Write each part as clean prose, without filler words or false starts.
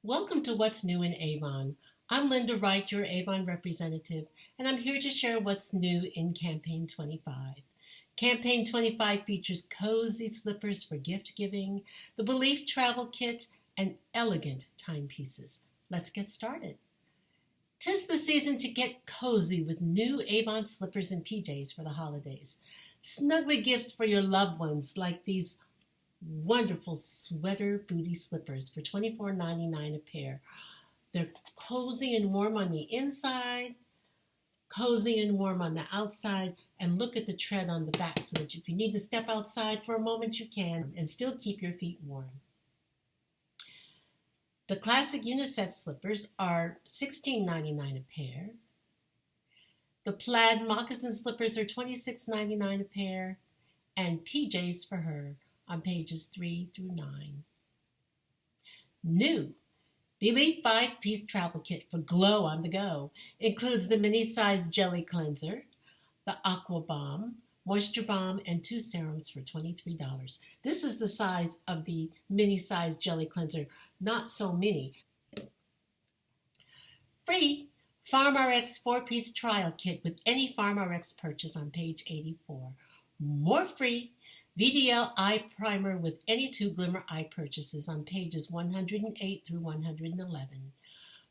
Welcome to What's New in Avon. I'm Linda Wright, your Avon representative, and I'm here to share what's new in Campaign 25. Campaign 25 features cozy slippers for gift giving, the Belif travel kit, and elegant timepieces. Let's get started. 'Tis the season to get cozy with new Avon slippers and PJs for the holidays. Snuggly gifts for your loved ones like these wonderful sweater booty slippers for $24.99 a pair. They're cozy and warm on the inside, cozy and warm on the outside, and look at the tread on the back so that if you need to step outside for a moment, you can and still keep your feet warm. The classic unisex slippers are $16.99 a pair. The plaid moccasin slippers are $26.99 a pair, and PJs for her on pages 3 through 9. New belif 5-piece travel kit for glow on the go includes the mini-size jelly cleanser, the aqua balm, moisture balm, and 2 serums for $23. This is the size of the mini-size jelly cleanser, not so mini. Free PharmRx 4-piece trial kit with any PharmRx purchase on page 84. More free VDL eye primer with any 2 Glimmer eye purchases on pages 108 through 111.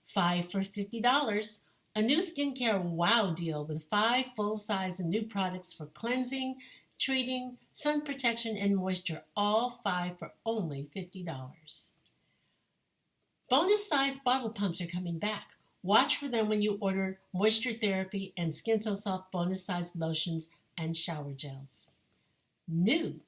5 for $50. A new skincare wow deal with 5 full-size and new products for cleansing, treating, sun protection, and moisture, all 5 for only $50. Bonus size bottle pumps are coming back. Watch for them when you order moisture therapy and Skin So Soft bonus size lotions and shower gels. New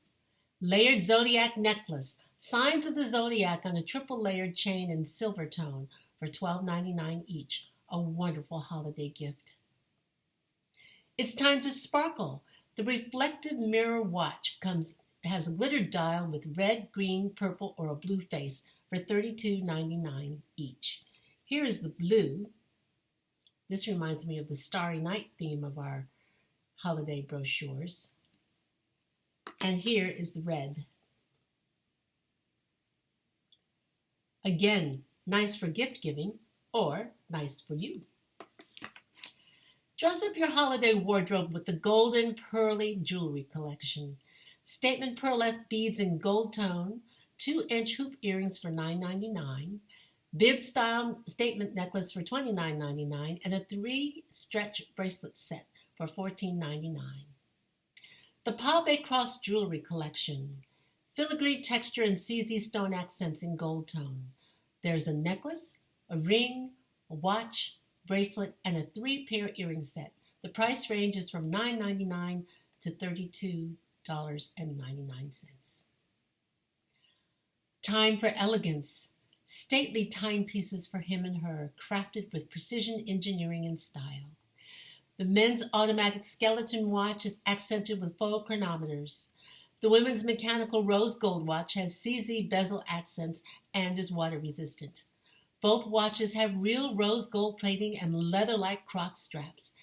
layered zodiac necklace, signs of the zodiac on a triple layered chain in silver tone for $12.99 each. A wonderful holiday gift. It's time to sparkle. The reflective mirror watch has a glitter dial with red, green, purple, or a blue face for $32.99 each. Here is the blue. This reminds me of the Starry Night theme of our holiday brochures. And here is the red. Again, nice for gift giving or nice for you. Dress up your holiday wardrobe with the golden pearly jewelry collection. Statement pearlesque beads in gold tone, 2-inch hoop earrings for $9.99, bib style statement necklace for $29.99, and a 3-stretch bracelet set for $14.99. The Pave Cross Jewelry Collection. Filigree texture and CZ stone accents in gold tone. There's a necklace, a ring, a watch, bracelet, and a 3-pair earring set. The price range is from $9.99 to $32.99. Time for elegance. Stately timepieces for him and her, crafted with precision engineering and style. The men's automatic skeleton watch is accented with faux chronometers. The women's mechanical rose gold watch has CZ bezel accents and is water resistant. Both watches have real rose gold plating and leather-like croc straps.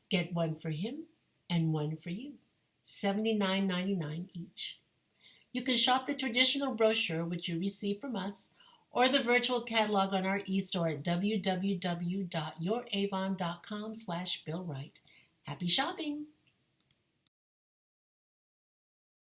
Get one for him and one for you. $79.99 each. You can shop the traditional brochure, which you receive from us, or the virtual catalog on our e-store at www.youravon.com/BillWright. Happy shopping!